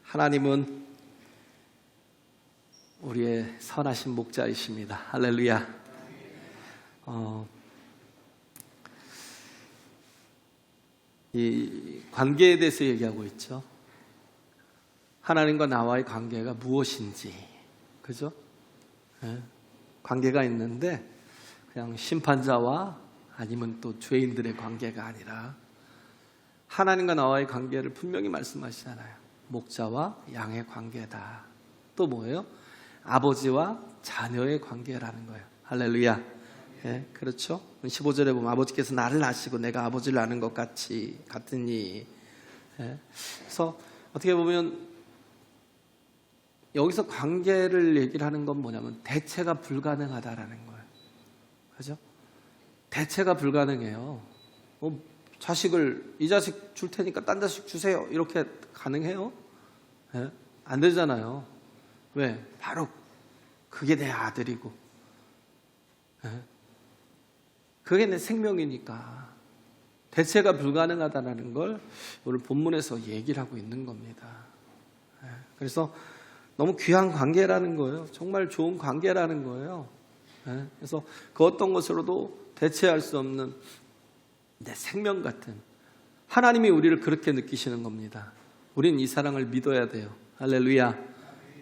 하나님은 우리의 선하신 목자이십니다. 할렐루야. 이 관계에 대해서 얘기하고 있죠. 하나님과 나와의 관계가 무엇인지, 그죠? 관계가 있는데 그냥 심판자와 아니면 또 죄인들의 관계가 아니라 하나님과 나와의 관계를 분명히 말씀하시잖아요. 목자와 양의 관계다. 또 뭐예요? 아버지와 자녀의 관계라는 거예요. 할렐루야. 그렇죠? 15절에 보면 아버지께서 나를 아시고 내가 아버지를 아는 것 같으니. 그래서 어떻게 보면 여기서 관계를 얘기를 하는 건 뭐냐면 대체가 불가능하다라는 거예요. 그죠? 대체가 불가능해요. 이 자식 줄 테니까 딴 자식 주세요. 이렇게 가능해요? 안 되잖아요. 왜? 바로 그게 내 아들이고 그게 내 생명이니까 대체가 불가능하다는 걸 오늘 본문에서 얘기를 하고 있는 겁니다. 그래서 너무 귀한 관계라는 거예요. 정말 좋은 관계라는 거예요. 그래서 그 어떤 것으로도 대체할 수 없는 내 생명 같은 하나님이 우리를 그렇게 느끼시는 겁니다. 우린 이 사랑을 믿어야 돼요. 할렐루야.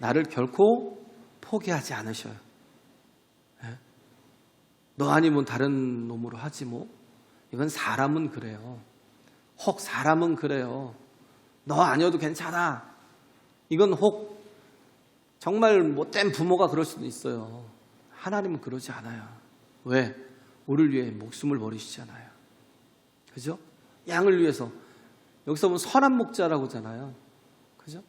나를 결코 포기하지 않으셔요. 너 아니면 다른 놈으로 하지 뭐. 이건 사람은 그래요. 혹 사람은 그래요. 너 아니어도 괜찮아. 이건 혹 정말 못된 부모가 그럴 수도 있어요. 하나님은 그러지 않아요. 왜? 우리를 위해 목숨을 버리시잖아요. 그죠? 양을 위해서. 여기서 보면 선한 목자라고 하잖아요. 그죠?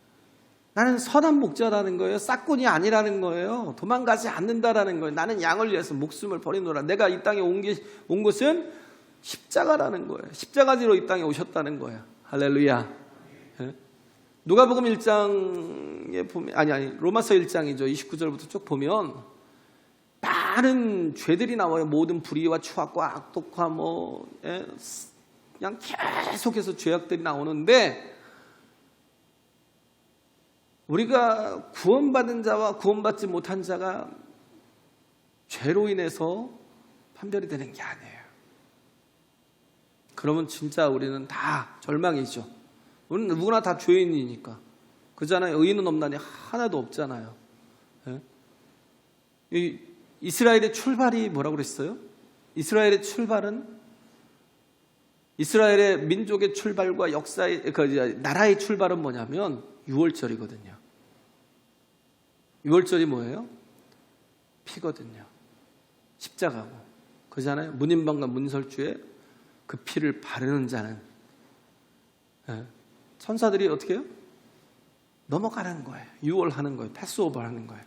나는 선한 목자라는 거예요. 싹군이 아니라는 거예요. 도망가지 않는다라는 거예요. 나는 양을 위해서 목숨을 버리노라. 내가 이 땅에 온 것은 십자가라는 거예요. 십자가지로 이 땅에 오셨다는 거예요. 할렐루야. 누가복음 1장에 보면 로마서 1장이죠. 29절부터 쭉 보면 많은 죄들이 나와요. 모든 불의와 추악과 악독과 그냥 계속해서 죄악들이 나오는데 우리가 구원받은 자와 구원받지 못한 자가 죄로 인해서 판별이 되는 게 아니에요. 그러면 진짜 우리는 다 절망이죠. 우리는 누구나 다 죄인이니까. 그잖아요. 의인은 없나니 하나도 없잖아요. 이 이스라엘의 출발이 뭐라고 그랬어요? 이스라엘의 출발은 이스라엘의 민족의 출발과 역사의 나라의 출발은 뭐냐면 6월절이거든요. 6월절이 뭐예요? 피거든요. 십자가고. 그잖아요. 문인방과 문설주에 그 피를 바르는 자는 천사들이 어떻게 해요? 넘어가는 거예요. 6월 하는 거예요. 패스오버 하는 거예요.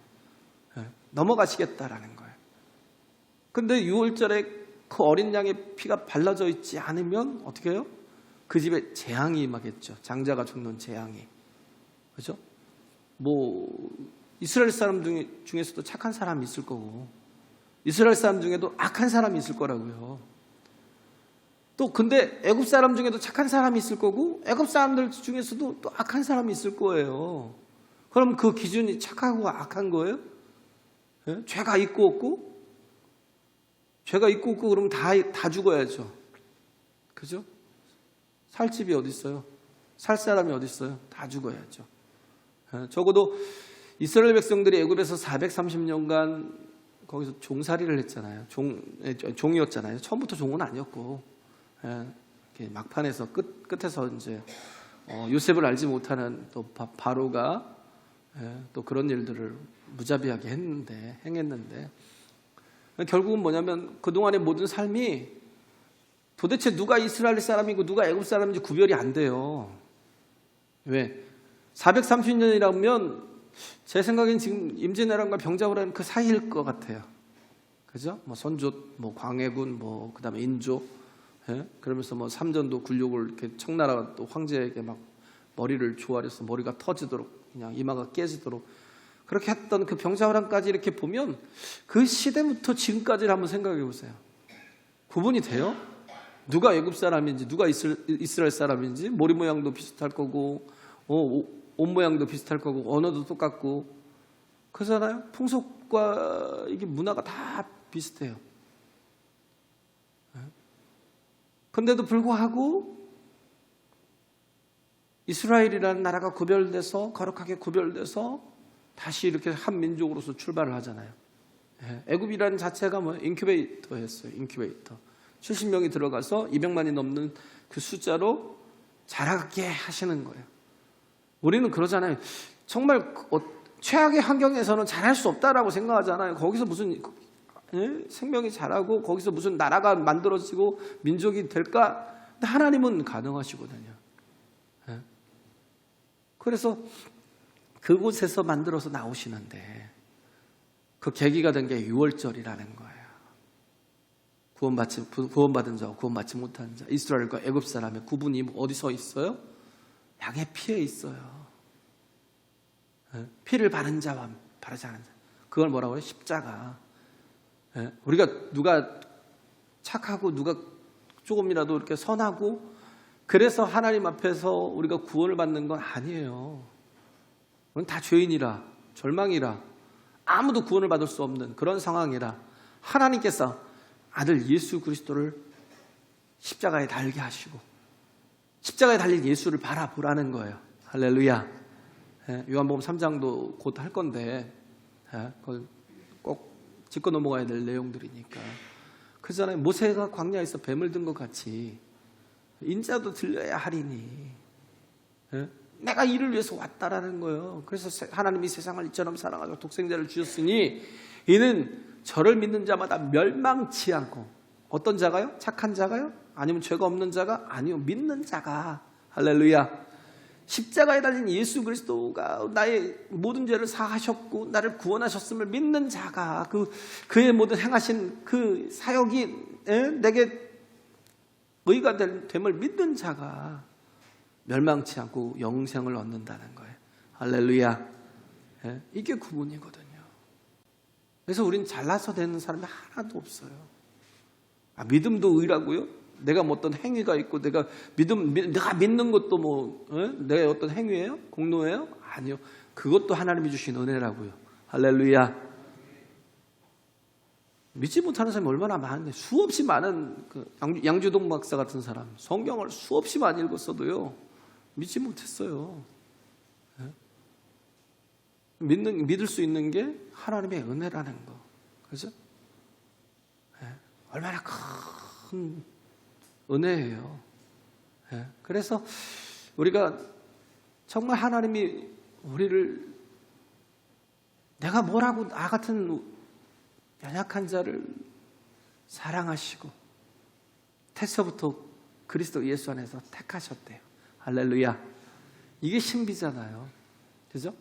넘어가시겠다라는 거예요. 근데 6월절에 그 어린 양의 피가 발라져 있지 않으면 어떻게 해요? 그 집에 재앙이 임하겠죠. 장자가 죽는 재앙이. 그죠? 이스라엘 사람 중에서도 착한 사람이 있을 거고 이스라엘 사람 중에도 악한 사람이 있을 거라고요. 또 근데 애굽 사람 중에도 착한 사람이 있을 거고 애굽 사람들 중에서도 또 악한 사람이 있을 거예요. 그럼 그 기준이 착하고 악한 거예요? 죄가 있고 없고? 죄가 있고 없고 그러면 다 죽어야죠. 그죠? 살 집이 어디 있어요? 살 사람이 어디 있어요? 다 죽어야죠. 적어도 이스라엘 백성들이 애굽에서 430년간 거기서 종살이를 했잖아요. 종이었잖아요. 처음부터 종은 아니었고 막판에서 끝에서 이제 요셉을 알지 못하는 또 바로가 또 그런 일들을 무자비하게 행했는데 결국은 뭐냐면 그동안의 모든 삶이 도대체 누가 이스라엘 사람이고 누가 애굽 사람인지 구별이 안 돼요. 왜? 430년이라면 제 생각엔 지금 임진왜란과 병자호란 그 사이일 것 같아요. 그죠? 선조, 광해군, 그다음에 인조, 그러면서 삼전도 굴욕을 이렇게 청나라 또 황제에게 막 머리를 조아려서 머리가 터지도록 그냥 이마가 깨지도록 그렇게 했던 그 병자호란까지 이렇게 보면 그 시대부터 지금까지를 한번 생각해 보세요. 구분이 돼요? 누가 애굽 사람인지 누가 이스라엘 사람인지 머리 모양도 비슷할 거고 옷 모양도 비슷할 거고 언어도 똑같고 그러잖아요. 풍속과 이게 문화가 다 비슷해요. 그런데도 불구하고 이스라엘이라는 나라가 구별돼서 거룩하게 구별돼서 다시 이렇게 한 민족으로서 출발을 하잖아요. 애굽이라는 자체가 뭐 인큐베이터였어요. 인큐베이터. 70명이 들어가서 200만이 넘는 그 숫자로 자라게 하시는 거예요. 우리는 그러잖아요. 정말 최악의 환경에서는 잘할 수 없다라고 생각하잖아요. 거기서 무슨 생명이 자라고 거기서 무슨 나라가 만들어지고 민족이 될까? 근데 하나님은 가능하시거든요. 그래서 그곳에서 만들어서 나오시는데 그 계기가 된 게 유월절이라는 거예요. 구원받은 자와 구원받지 못한 자, 이스라엘과 애굽 사람의 구분이 어디서 있어요? 양의 피에 있어요. 피를 바른 자와 바르지 않은 자. 그걸 뭐라고 해요? 십자가. 우리가 누가 착하고 누가 조금이라도 이렇게 선하고 그래서 하나님 앞에서 우리가 구원을 받는 건 아니에요. 우리는 다 죄인이라 절망이라 아무도 구원을 받을 수 없는 그런 상황이라 하나님께서 아들 예수 그리스도를 십자가에 달게 하시고 십자가에 달린 예수를 바라보라는 거예요. 할렐루야. 요한복음 3장도 곧 할 건데 그걸 꼭 짚고 넘어가야 될 내용들이니까. 그잖아요. 모세가 광야에서 뱀을 든 것 같이 인자도 들려야 하리니 내가 이를 위해서 왔다라는 거예요. 그래서 하나님이 세상을 이처럼 사랑하고 독생자를 주셨으니 이는 저를 믿는 자마다 멸망치 않고 어떤 자가요? 착한 자가요? 아니면 죄가 없는 자가? 아니요, 믿는 자가. 할렐루야. 십자가에 달린 예수 그리스도가 나의 모든 죄를 사하셨고 나를 구원하셨음을 믿는 자가 그의 모든 행하신 그 사역이 내게 의가 됨을 믿는 자가 멸망치 않고 영생을 얻는다는 거예요. 할렐루야. 이게 구원이거든요. 그래서 우린 잘나서 되는 사람이 하나도 없어요. 믿음도 의라고요? 내가 뭐 어떤 행위가 있고 내가 믿는 것도 뭐 내 어떤 행위예요? 공로예요? 아니요. 그것도 하나님이 주신 은혜라고요. 할렐루야. 믿지 못하는 사람이 얼마나 많은데 수없이 많은 양주동 박사 같은 사람 성경을 수없이 많이 읽었어도요 믿지 못했어요. 믿을 수 있는 게 하나님의 은혜라는 거. 그죠? 얼마나 큰 은혜예요. 그래서 우리가 정말 하나님이 우리를 내가 뭐라고 나 같은 연약한 자를 사랑하시고 태초부터 그리스도 예수 안에서 택하셨대요. 할렐루야. 이게 신비잖아요. 그죠?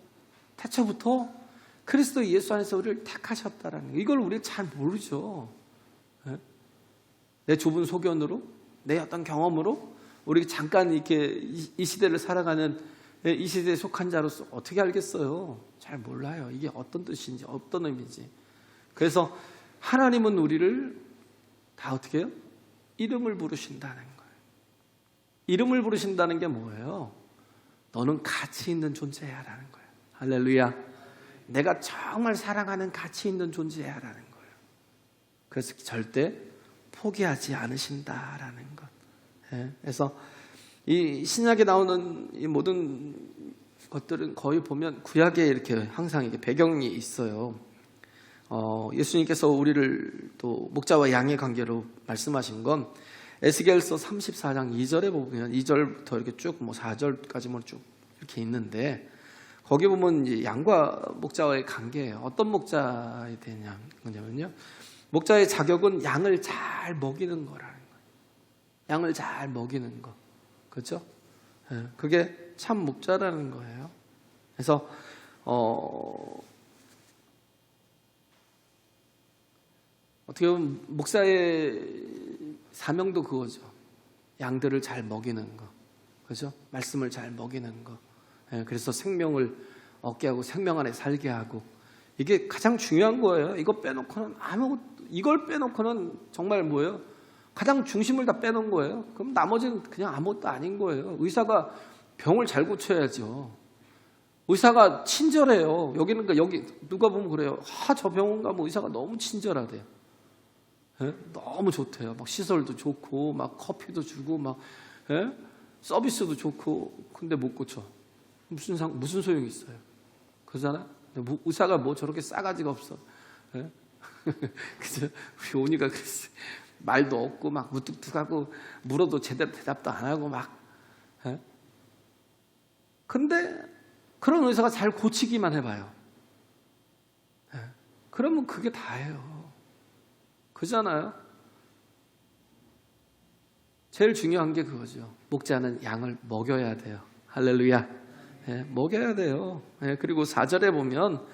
태초부터 그리스도 예수 안에서 우리를 택하셨다라는 거. 이걸 우리 잘 모르죠. 내 좁은 소견으로 내 어떤 경험으로 우리 잠깐 이렇게 이 시대를 살아가는 이 시대에 속한 자로서 어떻게 알겠어요? 잘 몰라요. 이게 어떤 뜻인지 어떤 의미인지. 그래서 하나님은 우리를 다 어떻게 해요? 이름을 부르신다는 거예요. 이름을 부르신다는 게 뭐예요? 너는 가치 있는 존재야라는 거예요. 할렐루야. 내가 정말 사랑하는 가치 있는 존재야라는 거예요. 그래서 절대 포기하지 않으신다라는 것. 그래서 이 신약에 나오는 이 모든 것들은 거의 보면 구약에 이렇게 항상 이게 배경이 있어요. 예수님께서 우리를 또 목자와 양의 관계로 말씀하신 건 에스겔서 34장 2절에 보면 2절부터 이렇게 쭉 뭐 4절까지 쭉 이렇게 있는데 거기 보면 이제 양과 목자와의 관계예요. 어떤 목자에 대냐면요. 목자의 자격은 양을 잘 먹이는 거라는 거예요. 양을 잘 먹이는 거. 그렇죠? 그게 참 목자라는 거예요. 그래서 어떻게 보면 목사의 사명도 그거죠. 양들을 잘 먹이는 거. 그죠? 말씀을 잘 먹이는 거. 그래서 생명을 얻게 하고 생명 안에 살게 하고 이게 가장 중요한 거예요. 이걸 빼놓고는 정말 뭐예요? 가장 중심을 다 빼놓은 거예요. 그럼 나머지는 그냥 아무것도 아닌 거예요. 의사가 병을 잘 고쳐야죠. 의사가 친절해요. 여기는 여기 누가 보면 그래요. 저 병원 가면 의사가 너무 친절하대요. 예? 너무 좋대요. 막 시설도 좋고 막 커피도 주고 막 예? 서비스도 좋고. 근데 못 고쳐. 무슨 소용이 있어요? 그러잖아. 의사가 뭐 저렇게 싸가지가 없어. 예? 그죠? 우리 온이가 그랬어요. 말도 없고 막 무뚝뚝하고 물어도 제대로 대답도 안 하고 막. 예? 근데 그런 의사가 잘 고치기만 해봐요. 예? 그러면 그게 다예요. 그잖아요. 제일 중요한 게 그거죠. 목자는 양을 먹여야 돼요. 할렐루야. 예, 먹여야 돼요. 예, 그리고 4절에 보면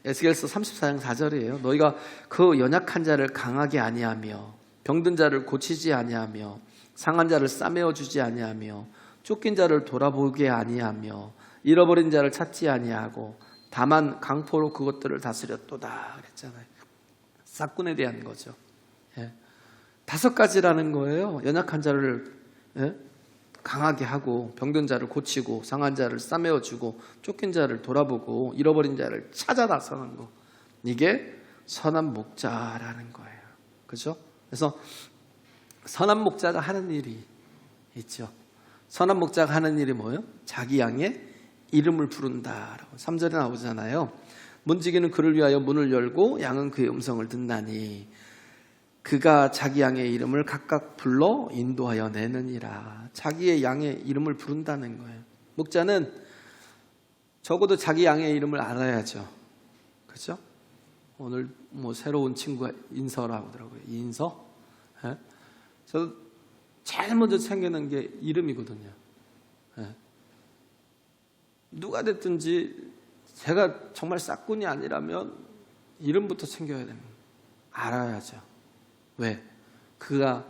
에스겔서 34장 4절이에요. 너희가 그 연약한 자를 강하게 아니하며 병든 자를 고치지 아니하며 상한 자를 싸매어 주지 아니하며 쫓긴 자를 돌아보게 아니하며 잃어버린 자를 찾지 아니하고 다만 강포로 그것들을 다스렸도다 그랬잖아요. 싹군에 대한 거죠. 예. 5가지라는 거예요. 연약한 자를 강하게 하고 병든 자를 고치고 상한 자를 싸매어 주고 쫓긴 자를 돌아보고 잃어버린 자를 찾아 나서는 거. 이게 선한 목자라는 거예요. 그렇죠? 그래서 선한 목자가 하는 일이 있죠. 선한 목자가 하는 일이 뭐예요? 자기 양의 이름을 부른다라고 3절에 나오잖아요. 문지기는 그를 위하여 문을 열고 양은 그의 음성을 듣나니 그가 자기 양의 이름을 각각 불러 인도하여 내느니라. 자기의 양의 이름을 부른다는 거예요. 목자는 적어도 자기 양의 이름을 알아야죠. 그렇죠? 오늘 뭐 새로운 친구가 인서라고 하더라고요. 인서? 예? 저도 제일 먼저 챙기는 게 이름이거든요. 예. 누가 됐든지 제가 정말 싹군이 아니라면 이름부터 챙겨야 됩니다. 알아야죠. 왜? 그가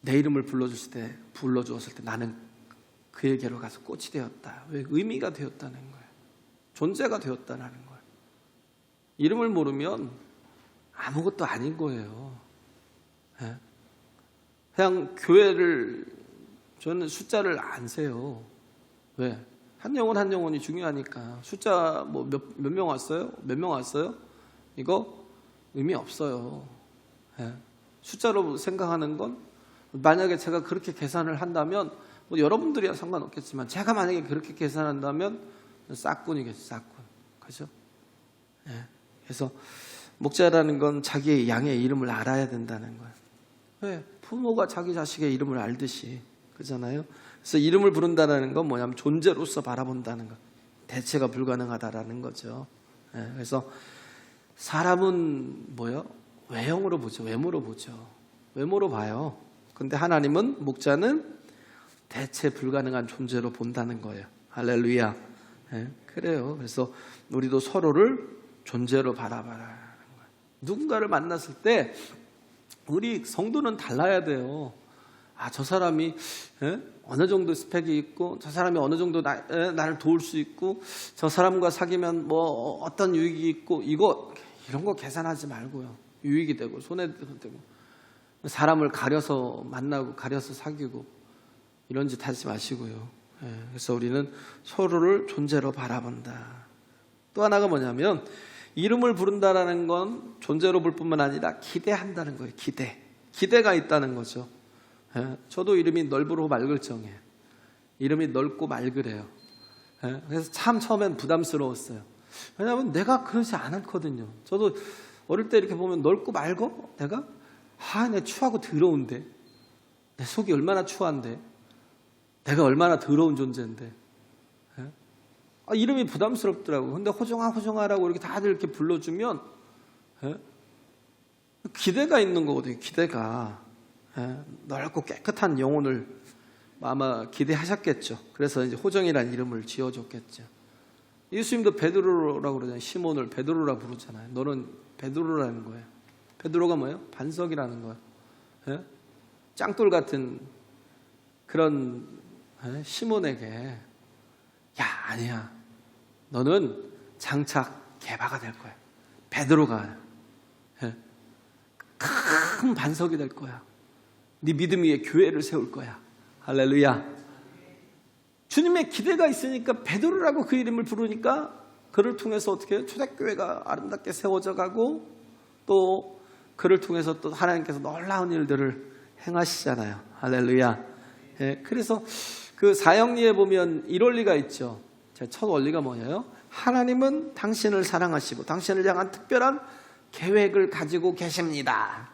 내 이름을 불러주었을 때 나는 그에게로 가서 꽃이 되었다. 왜? 의미가 되었다는 거예요. 존재가 되었다는 거예요. 이름을 모르면 아무것도 아닌 거예요. 그냥 교회를 저는 숫자를 안 세요. 왜? 한 영혼이 중요하니까. 숫자 뭐 몇 명 왔어요? 몇 명 왔어요? 이거 의미 없어요. 숫자로 생각하는 건 만약에 제가 그렇게 계산을 한다면 뭐 여러분들이야 상관없겠지만 제가 만약에 그렇게 계산한다면 싹군이겠죠. 싹군. 그죠? 그래서 목자라는 건 자기의 양의 이름을 알아야 된다는 거예요. 왜? 부모가 자기 자식의 이름을 알듯이. 그잖아요. 그래서 이름을 부른다는 건 뭐냐면 존재로서 바라본다는 것. 대체가 불가능하다라는 거죠. 그래서 사람은 뭐요? 외형으로 보죠. 외모로 보죠. 외모로 봐요. 근데 하나님은 목자는 대체 불가능한 존재로 본다는 거예요. 할렐루야. 그래요. 그래서 우리도 서로를 존재로 바라봐라는 거예요. 누군가를 만났을 때 우리 성도는 달라야 돼요. 저 사람이 어느 정도 스펙이 있고 저 사람이 어느 정도 나를 도울 수 있고 저 사람과 사귀면 뭐 어떤 유익이 있고 이런 거 계산하지 말고요. 유익이 되고 손해되고 사람을 가려서 만나고 가려서 사귀고 이런 짓 하지 마시고요. 그래서 우리는 서로를 존재로 바라본다. 또 하나가 뭐냐면 이름을 부른다라는 건 존재로 볼 뿐만 아니라 기대한다는 거예요. 기대가 있다는 거죠. 저도 이름이 넓으로 맑을정이에요. 이름이 넓고 맑으래요. 그래서 참 처음엔 부담스러웠어요. 왜냐하면 내가 그러지 않았거든요. 저도 어릴 때 이렇게 보면 넓고 맑어? 내가? 내 추하고 더러운데. 내 속이 얼마나 추한데. 내가 얼마나 더러운 존재인데. 이름이 부담스럽더라고요. 근데 호정아라고 이렇게 다들 이렇게 불러주면 기대가 있는 거거든요. 기대가. 넓고 깨끗한 영혼을 아마 기대하셨겠죠. 그래서 이제 호정이라는 이름을 지어줬겠죠. 예수님도 베드로라고 그러잖아요. 시몬을 베드로라 부르잖아요. 너는 베드로라는 거예요. 베드로가 뭐예요? 반석이라는 거예요. 짱돌 같은 그런 시몬에게 아니야. 너는 장차 개바가 될 거야. 베드로가 큰 반석이 될 거야. 네 믿음 위에 교회를 세울 거야. 할렐루야. 주님의 기대가 있으니까 베드로라고 그 이름을 부르니까 그를 통해서 어떻게 해요? 초대교회가 아름답게 세워져 가고 또 그를 통해서 또 하나님께서 놀라운 일들을 행하시잖아요. 할렐루야. 예, 그래서 그 사형리에 보면 이 원리가 있죠. 제 첫 원리가 뭐냐요? 하나님은 당신을 사랑하시고 당신을 향한 특별한 계획을 가지고 계십니다.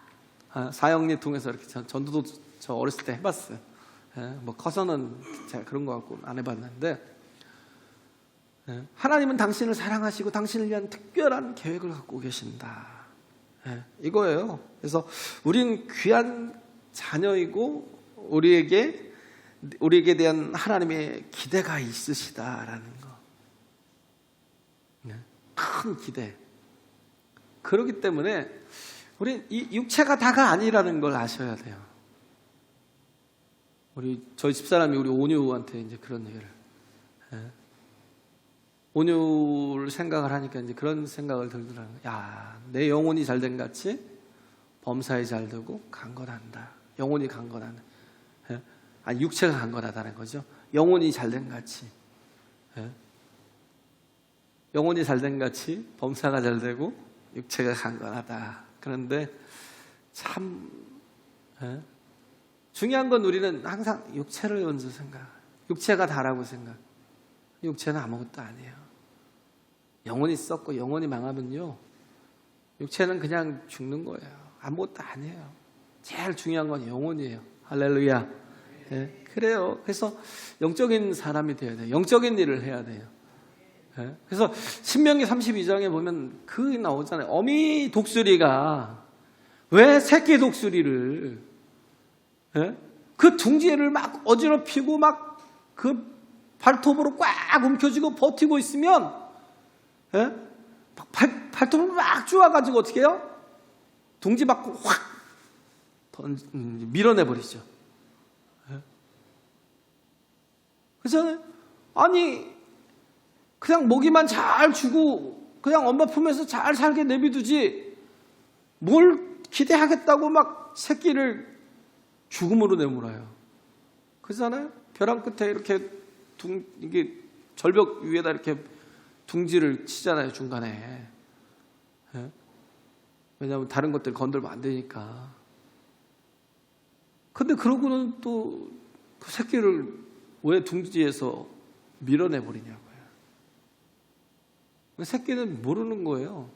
사형리 통해서 이렇게 전도도 저 어렸을 때 해봤어요. 예, 뭐 커서는 제가 그런 거 갖고 안 해봤는데, 예, 하나님은 당신을 사랑하시고 당신을 위한 특별한 계획을 갖고 계신다. 예, 이거예요. 그래서 우리는 귀한 자녀이고 우리에게 대한 하나님의 기대가 있으시다라는 거. 예, 큰 기대. 그렇기 때문에 우리 이 육체가 다가 아니라는 걸 아셔야 돼요. 저희 집사람이 우리 온유한테 이제 그런 얘기를, 예. 온유를 생각을 하니까 이제 그런 생각을 들더라고요. 야, 내 영혼이 잘된 같이 범사에 잘 되고 강건한다. 영혼이 강건하다. 예? 아니, 육체가 강건하다는 거죠. 영혼이 잘된 같이, 예? 영혼이 잘된 같이 범사가 잘 되고 육체가 강건하다. 그런데 참, 예? 중요한 건 우리는 항상 육체를 먼저 생각, 육체가 다라고 생각. 육체는 아무것도 아니에요. 영혼이 썩고 영혼이 망하면요, 육체는 그냥 죽는 거예요. 아무것도 아니에요. 제일 중요한 건 영혼이에요. 할렐루야. 예, 그래요. 그래서 영적인 사람이 돼야 돼요. 영적인 일을 해야 돼요. 예, 그래서 신명기 32장에 보면 그게 나오잖아요. 어미 독수리가 왜 새끼 독수리를, 예? 그 둥지를 막 어지럽히고 막 그 발톱으로 꽉 움켜쥐고 버티고 있으면, 예? 발톱을 막 쪼아가지고 어떻게 해요? 둥지 밖으로 확 밀어내버리죠. 예? 그래서 아니 그냥 먹이만 잘 주고 그냥 엄마 품에서 잘 살게 내비두지 뭘 기대하겠다고 막 새끼를 죽음으로 내몰아요. 그러잖아요. 벼랑 끝에 이렇게 이게 절벽 위에다 이렇게 둥지를 치잖아요, 중간에. 예? 왜냐하면 다른 것들 건들면 안 되니까. 근데 그러고는 또 그 새끼를 왜 둥지에서 밀어내버리냐고요. 새끼는 모르는 거예요.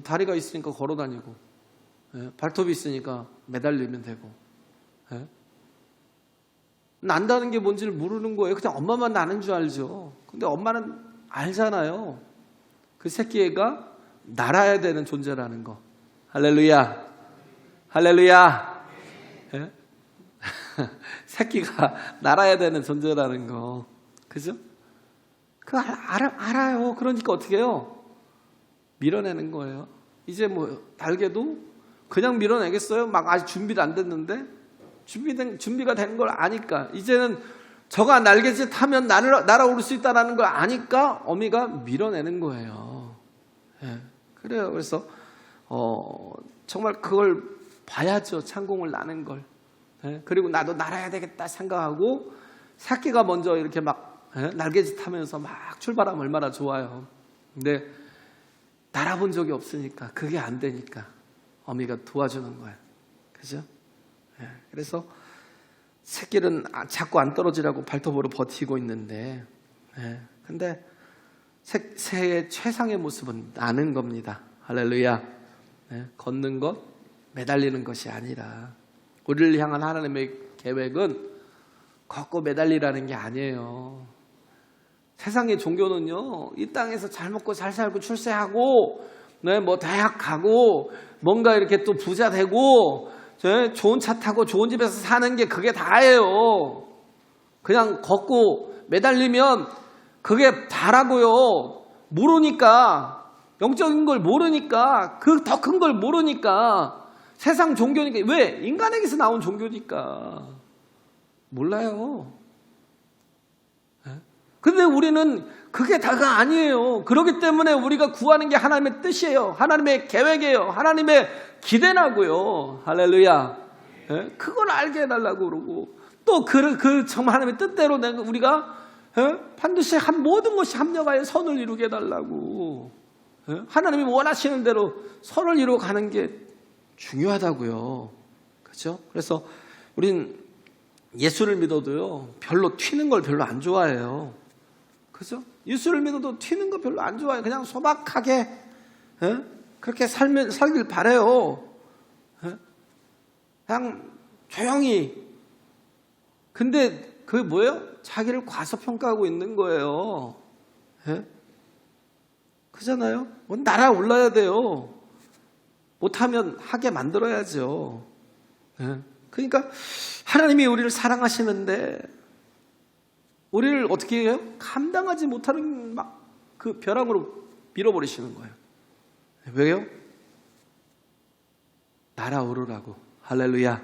다리가 있으니까 걸어다니고, 예? 발톱이 있으니까 매달리면 되고, 예? 난다는 게 뭔지를 모르는 거예요. 그냥 엄마만 나는 줄 알죠. 근데 엄마는 알잖아요. 그 새끼가 날아야 되는 존재라는 거. 할렐루야. 할렐루야. 예? 새끼가 날아야 되는 존재라는 거. 그죠? 그거 알아요. 그러니까 어떻게 해요? 밀어내는 거예요. 이제 뭐 날개도 그냥 밀어내겠어요? 막 아직 준비도 안 됐는데 준비가 된 걸 아니까 이제는 저가 날개짓 하면 날아오를 수 있다는 걸 아니까 어미가 밀어내는 거예요. 예, 그래요. 그래서 정말 그걸 봐야죠. 창공을 나는 걸. 예, 그리고 나도 날아야 되겠다 생각하고 새끼가 먼저 이렇게 막 날개짓 하면서 막 출발하면 얼마나 좋아요. 근데 날아본 적이 없으니까 그게 안 되니까 어미가 도와주는 거예요. 그죠? 예, 그래서 새끼는 자꾸 안 떨어지라고 발톱으로 버티고 있는데, 예, 근데 새의 최상의 모습은 나는 겁니다. 할렐루야. 예, 걷는 것, 매달리는 것이 아니라 우리를 향한 하나님의 계획은 걷고 매달리라는 게 아니에요. 세상의 종교는요, 이 땅에서 잘 먹고 잘 살고 출세하고, 네, 뭐 대학 가고, 뭔가 이렇게 또 부자 되고, 좋은 차 타고 좋은 집에서 사는 게 그게 다예요. 그냥 걷고 매달리면 그게 다라고요. 모르니까, 영적인 걸 모르니까, 그 더 큰 걸 모르니까, 세상 종교니까, 왜? 인간에게서 나온 종교니까. 몰라요. 근데 우리는 그게 다가 아니에요. 그렇기 때문에 우리가 구하는 게 하나님의 뜻이에요. 하나님의 계획이에요. 하나님의 기대라고요. 할렐루야. 그걸 알게 해달라고 그러고 또 정말 하나님의 뜻대로 우리가 반드시 모든 것이 합력하여 선을 이루게 해달라고. 하나님이 원하시는 대로 선을 이루어가는 게 중요하다고요. 그렇죠? 그래서 우린 예수를 믿어도요, 별로 튀는 걸 별로 안 좋아해요. 그죠? 예수를 믿어도 튀는 거 별로 안 좋아해요. 그냥 소박하게, 그렇게 살길 바래요. 그냥 조용히. 근데 그게 뭐예요? 자기를 과소평가하고 있는 거예요. 그잖아요? 날아올라야 돼요. 못하면 하게 만들어야죠. 그러니까 하나님이 우리를 사랑하시는데 우리를 어떻게 해요? 감당하지 못하는 막 그 벼랑으로 밀어버리시는 거예요. 왜요? 날아오르라고. 할렐루야.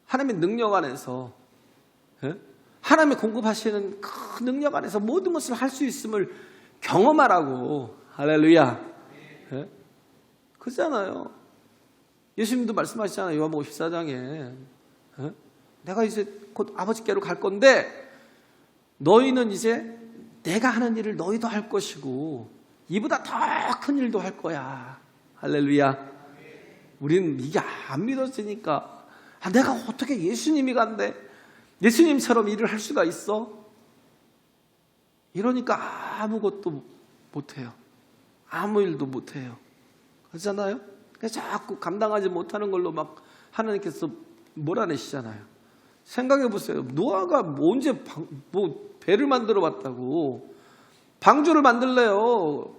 하나님의 능력 안에서, 하나님이 공급하시는 그 능력 안에서 모든 것을 할 수 있음을 경험하라고. 할렐루야. 그렇잖아요. 예수님도 말씀하시잖아요. 요한복음 14장에 내가 이제 곧 아버지께로 갈 건데 너희는 이제 내가 하는 일을 너희도 할 것이고 이보다 더 큰 일도 할 거야. 할렐루야. 우리는 이게 안 믿어지니까 내가 어떻게 예수님이 간대? 예수님처럼 일을 할 수가 있어? 이러니까 아무것도 못해요. 아무 일도 못해요. 그렇잖아요? 자꾸 감당하지 못하는 걸로 막 하나님께서 몰아내시잖아요. 생각해 보세요. 노아가 언제 배를 만들어 봤다고. 방주를 만들래요.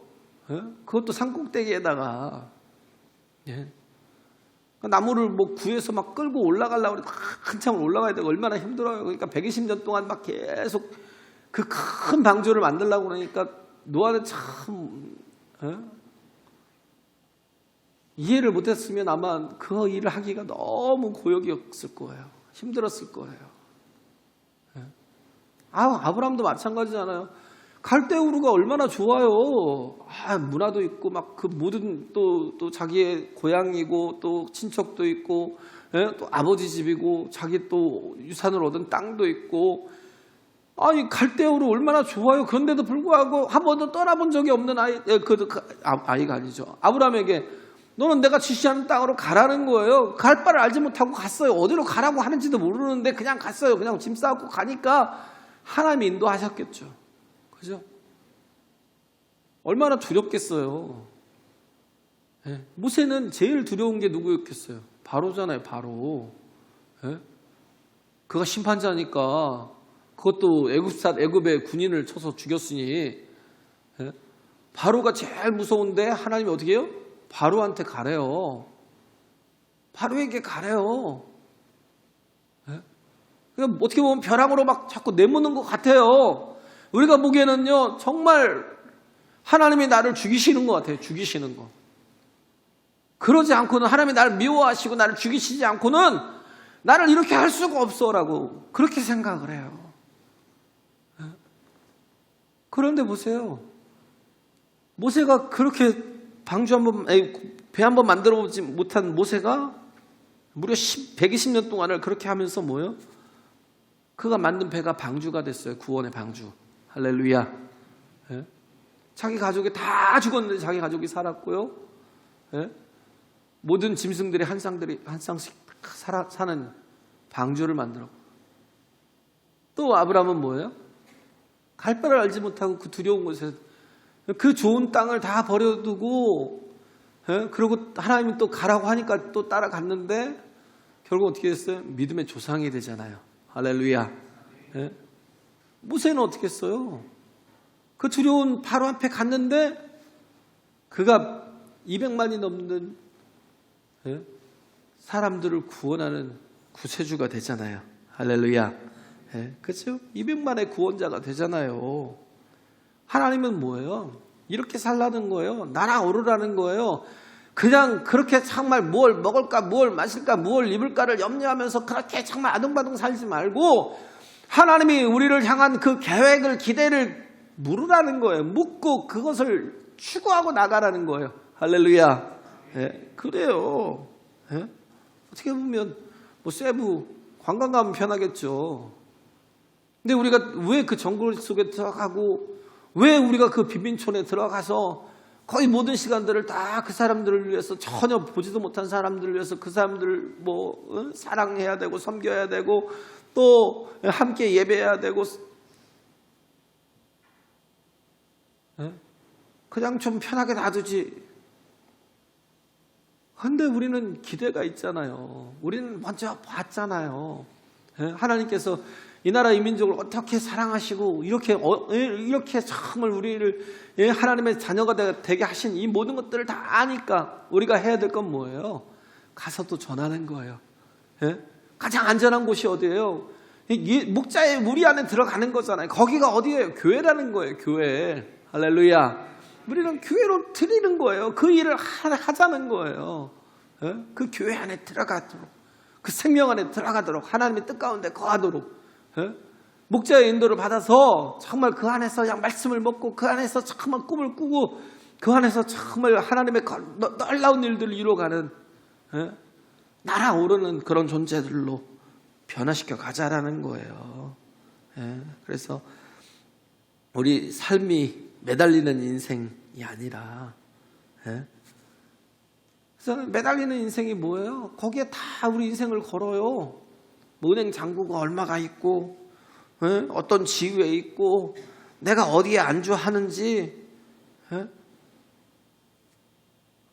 그것도 산꼭대기에다가. 나무를 구해서 막 끌고 올라가려고 그래. 한참 올라가야 되고 얼마나 힘들어요. 그러니까 120년 동안 막 계속 그 큰 방주를 만들려고 그러니까 노아는 참 이해를 못했으면 아마 그 일을 하기가 너무 고역이었을 거예요. 힘들었을 거예요. 아브라함도 마찬가지잖아요. 갈대우루가 얼마나 좋아요. 문화도 있고 막 그 모든 또 자기의 고향이고 또 친척도 있고 또 아버지 집이고 자기 또 유산을 얻은 땅도 있고 갈대우루 얼마나 좋아요. 그런데도 불구하고 한 번도 떠나본 적이 없는 아이가 아니죠. 아브라함에게 너는 내가 지시하는 땅으로 가라는 거예요. 갈 바를 알지 못하고 갔어요. 어디로 가라고 하는지도 모르는데 그냥 갔어요. 그냥 짐 싸고 가니까 하나님이 인도하셨겠죠. 그죠? 얼마나 두렵겠어요. 모세는 제일 두려운 게 누구였겠어요? 바로잖아요. 바로. 그가 심판자니까 그것도 애굽의 군인을 쳐서 죽였으니 바로가 제일 무서운데 하나님이 어떻게 해요? 바로한테 가래요. 바로에게 가래요. 어떻게 보면 벼랑으로 막 자꾸 내모는 것 같아요. 우리가 보기에는요, 정말 하나님이 나를 죽이시는 것 같아요. 죽이시는 거. 그러지 않고는 하나님이 나를 미워하시고 나를 죽이시지 않고는 나를 이렇게 할 수가 없어라고 그렇게 생각을 해요. 그런데 보세요. 모세가 그렇게 배 한 번 만들어 보지 못한 모세가 무려 120년 동안을 그렇게 하면서 뭐예요? 그가 만든 배가 방주가 됐어요. 구원의 방주. 할렐루야. 자기 가족이 다 죽었는데 자기 가족이 살았고요. 모든 짐승들이 한 쌍씩 사는 방주를 만들어. 또 아브라함은 뭐예요? 갈 바를 알지 못하고 그 두려운 곳에 그 좋은 땅을 다 버려두고 그리고 하나님이 또 가라고 하니까 또 따라갔는데 결국 어떻게 됐어요? 믿음의 조상이 되잖아요. 할렐루야. 모세는 어떻게 했어요? 그 두려운 바로 앞에 갔는데 그가 200만이 넘는 사람들을 구원하는 구세주가 되잖아요. 할렐루야. 그렇죠? 200만의 구원자가 되잖아요. 하나님은 뭐예요? 이렇게 살라는 거예요. 날아오르라는 거예요. 그냥 그렇게 정말 뭘 먹을까, 뭘 마실까, 뭘 입을까를 염려하면서 그렇게 정말 아둥바둥 살지 말고 하나님이 우리를 향한 그 계획을, 기대를 물으라는 거예요. 묻고 그것을 추구하고 나가라는 거예요. 할렐루야. 그래요. 어떻게 보면 세부 관광 가면 편하겠죠. 근데 우리가 왜 그 정글 속에 들어가고 왜 우리가 그 빈민촌에 들어가서 거의 모든 시간들을 다 그 사람들을 위해서 전혀 보지도 못한 사람들을 위해서 그 사람들 사랑해야 되고 섬겨야 되고 또 함께 예배해야 되고 그냥 좀 편하게 놔두지. 근데 우리는 기대가 있잖아요. 우리는 먼저 봤잖아요. 하나님께서 이 나라 이 민족을 어떻게 사랑하시고 이렇게 정말 우리를 하나님의 자녀가 되게 하신 이 모든 것들을 다 아니까 우리가 해야 될 건 뭐예요? 가서 또 전하는 거예요. 가장 안전한 곳이 어디예요? 목자의 무리 안에 들어가는 거잖아요. 거기가 어디예요? 교회라는 거예요. 교회. 할렐루야. 우리는 교회로 드리는 거예요. 그 일을 하자는 거예요. 그 교회 안에 들어가도록, 그 생명 안에 들어가도록, 하나님의 뜻 가운데 거하도록, 목자의 인도를 받아서 정말 그 안에서 그냥 말씀을 먹고 그 안에서 정말 꿈을 꾸고 그 안에서 정말 하나님의 놀라운 일들을 이루어가는 날아오르는 그런 존재들로 변화시켜 가자라는 거예요. 그래서 우리 삶이 매달리는 인생이 아니라, 그래서 매달리는 인생이 뭐예요? 거기에 다 우리 인생을 걸어요. 뭐 은행 잔고가 얼마가 있고, 어떤 지위에 있고, 내가 어디에 안주하는지,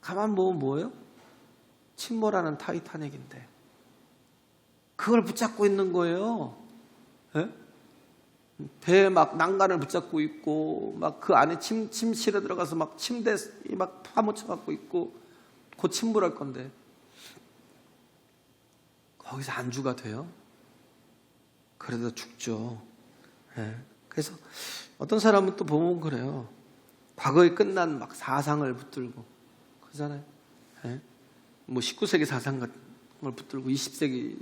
가만 보면 뭐예요? 침몰하는 타이타닉인데 그걸 붙잡고 있는 거예요. 배에 막 난간을 붙잡고 있고 막 그 안에 침실에 들어가서 막 침대 막 파묻혀 갖고 있고 곧 침몰할 건데 거기서 안주가 돼요? 그래도 죽죠. 그래서 어떤 사람은 또 보면 그래요. 과거에 끝난 막 사상을 붙들고 그러잖아요. 뭐 19세기 사상을 붙들고 20세기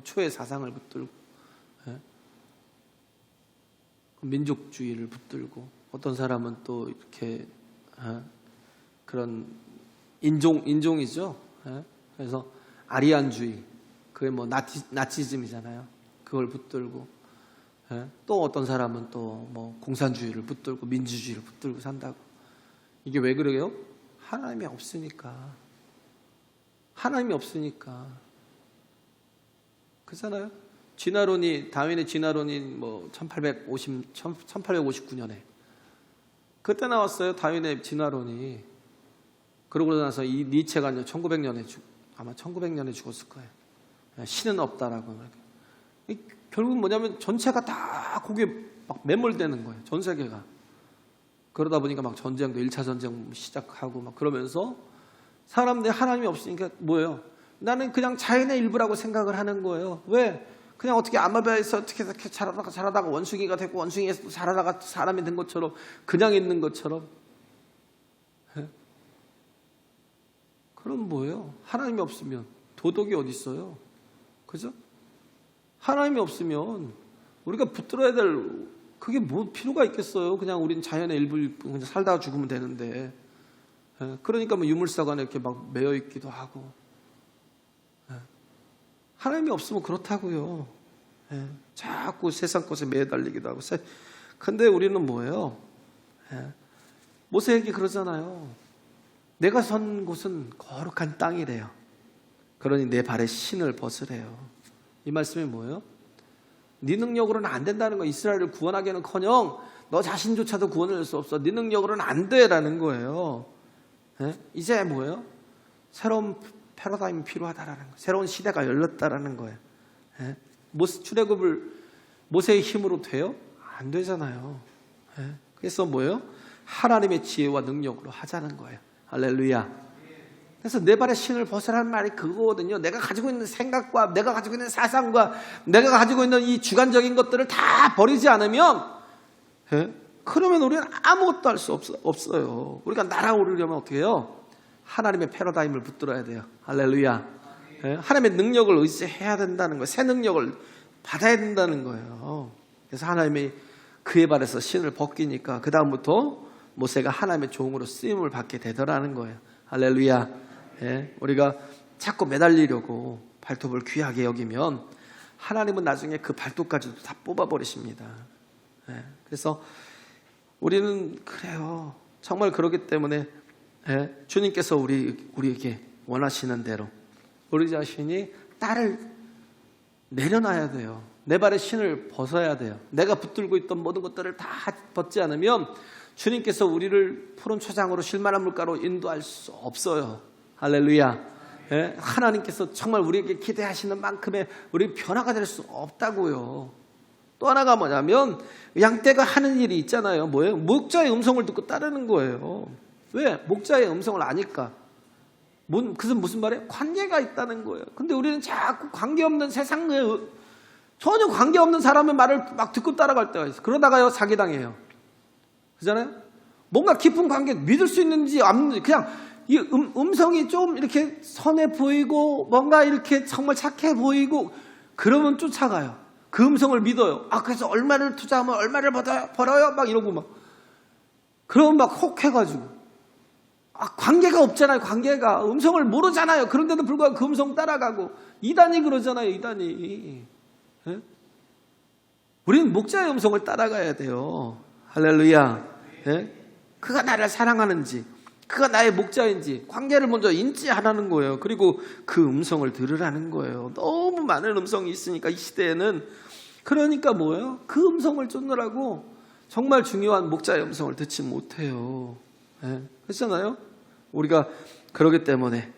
초의 사상을 붙들고 민족주의를 붙들고 어떤 사람은 또 이렇게 그런 인종이죠. 그래서 아리안주의 그게 뭐 나치즘이잖아요. 그걸 붙들고 또 어떤 사람은 또 뭐 공산주의를 붙들고 민주주의를 붙들고 산다고. 이게 왜 그러게요? 하나님이 없으니까. 하나님이 없으니까. 그렇잖아요. 다윈의 진화론이 뭐 1859년에 그때 나왔어요. 다윈의 진화론이. 그러고 나서 이 니체가 1900년에 죽었을 거예요. 신은 없다라고. 결국은 뭐냐면 전체가 다 거기에 막 매몰되는 거예요. 전 세계가. 그러다 보니까 막 전쟁도 1차 전쟁 시작하고 막 그러면서 사람들이 하나님이 없으니까 뭐예요? 나는 그냥 자연의 일부라고 생각을 하는 거예요. 왜? 그냥 어떻게 아마베에서 어떻게 자라다가 원숭이가 되고 원숭이에서 자라다가 사람이 된 것처럼 그냥 있는 것처럼. 그럼 뭐예요? 하나님이 없으면 도덕이 어디 있어요? 그죠? 하나님이 없으면 우리가 붙들어야 될 그게 뭐 필요가 있겠어요? 그냥 우린 자연의 일부 그냥 살다가 죽으면 되는데. 그러니까 뭐 유물사관에 이렇게 막 매여 있기도 하고. 하나님이 없으면 그렇다고요. 자꾸 세상 것에 매달리기도 하고. 근데 우리는 뭐예요? 모세에게 그러잖아요. 내가 선 곳은 거룩한 땅이래요. 그러니 내 발에 신을 벗으래요. 이 말씀이 뭐예요? 네 능력으로는 안 된다는 거. 이스라엘을 구원하기는커녕 너 자신조차도 구원할 수 없어. 네 능력으로는 안 돼라는 거예요. 이제 뭐예요? 새로운 패러다임이 필요하다라는 거예요. 새로운 시대가 열렸다라는 거예요. 출애굽을 모세의 힘으로 돼요? 안 되잖아요. 그래서 뭐예요? 하나님의 지혜와 능력으로 하자는 거예요. 할렐루야. 그래서 내 발에 신을 벗으라는 말이 그거거든요. 내가 가지고 있는 생각과 내가 가지고 있는 사상과 내가 가지고 있는 이 주관적인 것들을 다 버리지 않으면 그러면 우리는 아무것도 할 수 없어요. 우리가 날아오르려면 어떻게 해요? 하나님의 패러다임을 붙들어야 돼요. 할렐루야. 하나님의 능력을 의지해야 된다는 거예요. 새 능력을 받아야 된다는 거예요. 그래서 하나님이 그의 발에서 신을 벗기니까 그 다음부터 모세가 하나님의 종으로 쓰임을 받게 되더라는 거예요. 할렐루야. 우리가 자꾸 매달리려고 발톱을 귀하게 여기면 하나님은 나중에 그 발톱까지도 다 뽑아버리십니다. 예, 그래서 우리는 그래요. 정말 그렇기 때문에 예, 주님께서 우리에게 원하시는 대로 우리 자신이 딸을 내려놔야 돼요. 내 발에 신을 벗어야 돼요. 내가 붙들고 있던 모든 것들을 다 벗지 않으면 주님께서 우리를 푸른 초장으로 실만한 물가로 인도할 수 없어요. 할렐루야. 예? 하나님께서 정말 우리에게 기대하시는 만큼의 우리 변화가 될 수 없다고요. 또 하나가 뭐냐면 양떼가 하는 일이 있잖아요. 뭐예요? 목자의 음성을 듣고 따르는 거예요. 왜? 목자의 음성을 아니까. 그것은 무슨 말이에요? 관계가 있다는 거예요. 근데 우리는 자꾸 관계없는 세상에 전혀 관계없는 사람의 말을 막 듣고 따라갈 때가 있어요. 그러다가요 사기당해요. 그잖아요? 뭔가 깊은 관계 믿을 수 있는지 그냥 이 음성이 좀 이렇게 선해 보이고 뭔가 이렇게 정말 착해 보이고 그러면 쫓아가요. 그 음성을 믿어요. 그래서 얼마를 투자하면 얼마를 벌어요? 막 이러고 막. 그러면 막 혹해가지고. 관계가 없잖아요. 관계가. 음성을 모르잖아요. 그런데도 불구하고 그 음성 따라가고. 이단이 그러잖아요. 이단이. 예? 우리는 목자의 음성을 따라가야 돼요. 할렐루야. 예? 그가 나를 사랑하는지 그가 나의 목자인지 관계를 먼저 인지하라는 거예요. 그리고 그 음성을 들으라는 거예요. 너무 많은 음성이 있으니까 이 시대에는. 그러니까 뭐예요? 그 음성을 쫓느라고 정말 중요한 목자의 음성을 듣지 못해요. 예? 그렇잖아요? 우리가 그러기 때문에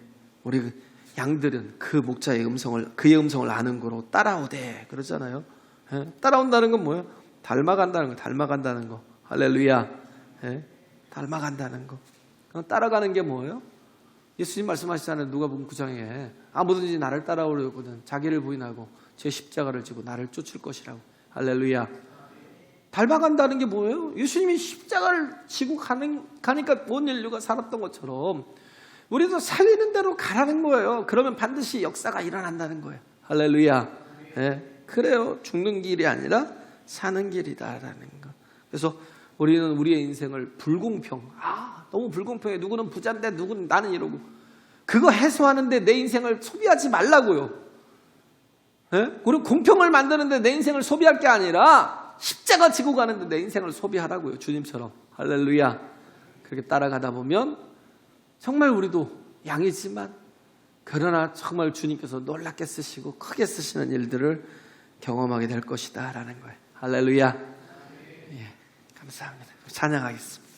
우리 양들은 그 목자의 음성을 그의 음성을 아는 거로 따라오되 그러잖아요. 예? 따라온다는 건 뭐예요? 닮아간다는 거. 닮아간다는 거. 할렐루야. 예? 닮아간다는 거. 따라가는 게 뭐예요? 예수님 말씀하시잖아요. 누가복음 9장에 아무든지 나를 따라오려거든 자기를 부인하고 제 십자가를 지고 나를 쫓을 것이라고. 할렐루야. 닮아간다는 게 뭐예요? 예수님이 십자가를 지고 가니까 온 인류가 살았던 것처럼 우리도 살리는 대로 가라는 거예요. 그러면 반드시 역사가 일어난다는 거예요. 할렐루야. 네, 그래요. 죽는 길이 아니라 사는 길이다라는 거. 그래서 우리는 우리의 인생을 불공평, 너무 불공평해. 누구는 부자인데 누구는 나는 이러고. 그거 해소하는데 내 인생을 소비하지 말라고요. 네? 우리 공평을 만드는데 내 인생을 소비할 게 아니라 십자가 지고 가는데 내 인생을 소비하라고요. 주님처럼. 할렐루야. 그렇게 따라가다 보면 정말 우리도 양이지만 그러나 정말 주님께서 놀랍게 쓰시고 크게 쓰시는 일들을 경험하게 될 것이다 라는 거예요. 할렐루야. 예, 감사합니다. 찬양하겠습니다.